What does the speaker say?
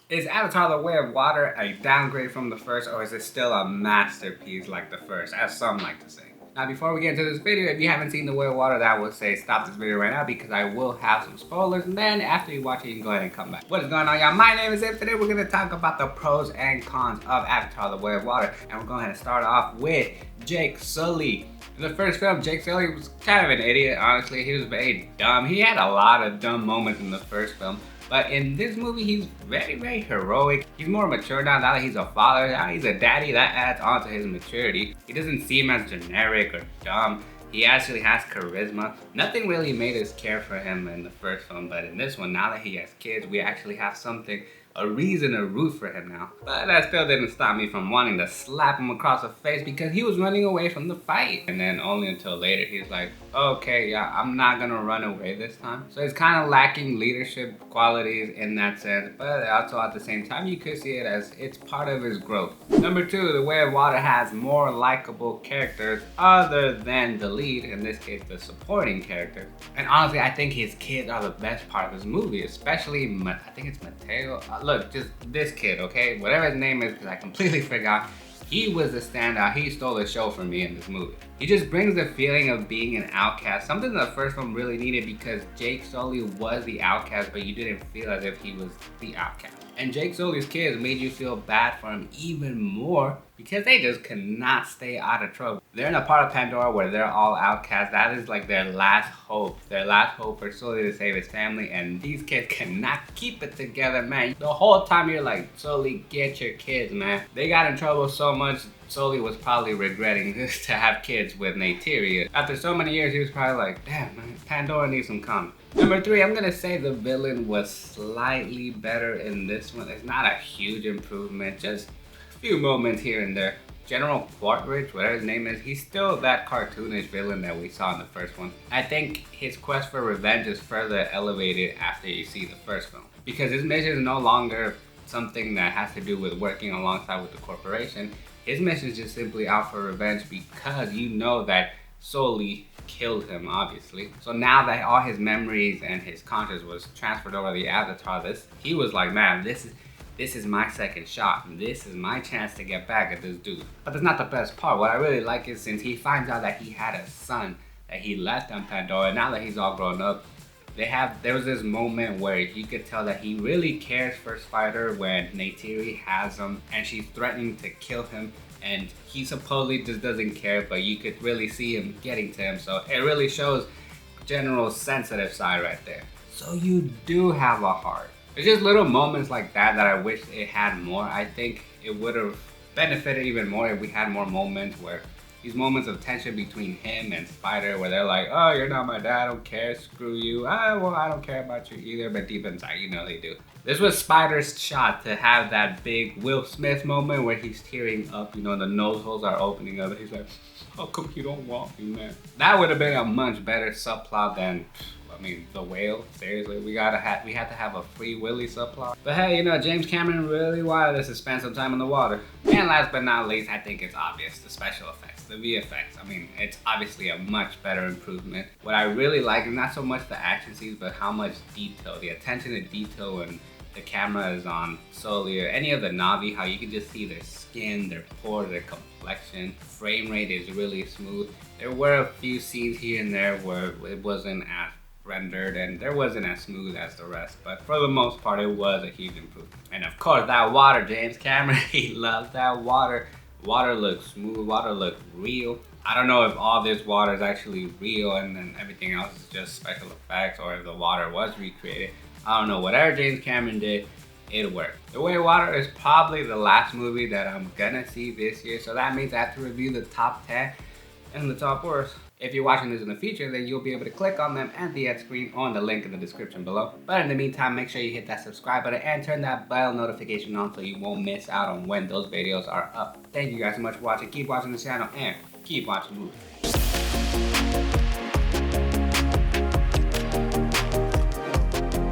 Is Avatar: The Way of Water a downgrade from the first, or is it still a masterpiece like the first, as some like to say? Now, before we get into this video, if you haven't seen The Way of Water, then I would say stop this video right now because I will have some spoilers, and then after you watch it, you can go ahead and come back. What is going on, y'all? My name is If. Today we're going to talk about the pros and cons of Avatar: The Way of Water, and we're going to start off with Jake Sully. In the first film, Jake Sully was kind of an idiot, honestly. He was very dumb. He had a lot of dumb moments in the first film. But in this movie, he's very, very heroic. He's more mature now that he's a father. Now he's a daddy. That adds on to his maturity. He doesn't seem as generic or dumb. He actually has charisma. Nothing really made us care for him in the first film, but in this one, now that he has kids, we actually have a reason to root for him now. But that still didn't stop me from wanting to slap him across the face because he was running away from the fight. And then only until later, he's like, okay, yeah, I'm not gonna run away this time. So he's kind of lacking leadership qualities in that sense, but also at the same time, you could see it as it's part of his growth. Number two, The Way of Water has more likable characters other than the lead, in this case, the supporting character. And honestly, I think his kids are the best part of this movie, especially, I think it's Mateo. Look, just this kid, okay? Whatever his name is, because I completely forgot. He was the standout. He stole the show for me in this movie. He just brings the feeling of being an outcast, something the first one really needed because Jake Sully was the outcast, but you didn't feel as if he was the outcast. And Jake Sully's kids made you feel bad for him even more because they just cannot stay out of trouble. They're in a part of Pandora where they're all outcasts. That is like their last hope. Their last hope for Sully to save his family, and these kids cannot keep it together, man. The whole time you're like, Sully, get your kids, man. They got in trouble so much, Sully was probably regretting to have kids with Neytiri. After so many years, he was probably like, damn, man, Pandora needs some comment. Number three, I'm gonna say the villain was slightly better in this one. It's not a huge improvement, just a few moments here and there. General Quartridge, whatever his name is, he's still that cartoonish villain that we saw in the first one. I think his quest for revenge is further elevated after you see the first film, because his mission is no longer something that has to do with working alongside with the corporation. His mission is just simply out for revenge because you know that Sully killed him, obviously. So now that all his memories and his conscience was transferred over the Avatar, he was like, man, this is my second shot. This is my chance to get back at this dude. But that's not the best part. What I really like is since he finds out that he had a son that he left on Pandora, now that he's all grown up, there was this moment where you could tell that he really cares for Spider when Neytiri has him and she's threatening to kill him, and he supposedly just doesn't care, but you could really see him getting to him. So it really shows General's sensitive side right there. So you do have a heart. It's just little moments like that I wish it had more. I think it would have benefited even more if we had more moments where these moments of tension between him and Spider where they're like, oh, you're not my dad, I don't care, screw you. Well, I don't care about you either, but deep inside, you know they do. This was Spider's shot to have that big Will Smith moment where he's tearing up, you know, the nose holes are opening up, and he's like, how come you don't want me, man? That would have been a much better subplot than, I mean, the whale. Seriously, we had to have a Free Willy subplot. But hey, you know, James Cameron really wanted us to spend some time in the water. And last but not least, I think it's obvious, the special effects, the VFX. I mean, it's obviously a much better improvement. What I really like is not so much the action scenes, but how much detail, the attention to detail when the camera is on Sully or any of the Na'vi, how you can just see their skin, their pores, their complexion. Frame rate is really smooth. There were a few scenes here and there where it wasn't as rendered and there wasn't as smooth as the rest, but for the most part it was a huge improvement. And of course that water, James Cameron, he loves that water. Water looks smooth, water looks real. I don't know if all this water is actually real and then everything else is just special effects, or if the water was recreated. I don't know, whatever James Cameron did, it worked. The Way of Water is probably the last movie that I'm gonna see this year, so that means I have to review the top 10 and the top worst. If you're watching this in the future, then you'll be able to click on them at the end screen on the link in the description below. But in the meantime, make sure you hit that subscribe button and turn that bell notification on so you won't miss out on when those videos are up. Thank you guys so much for watching. Keep watching the channel and keep watching movies.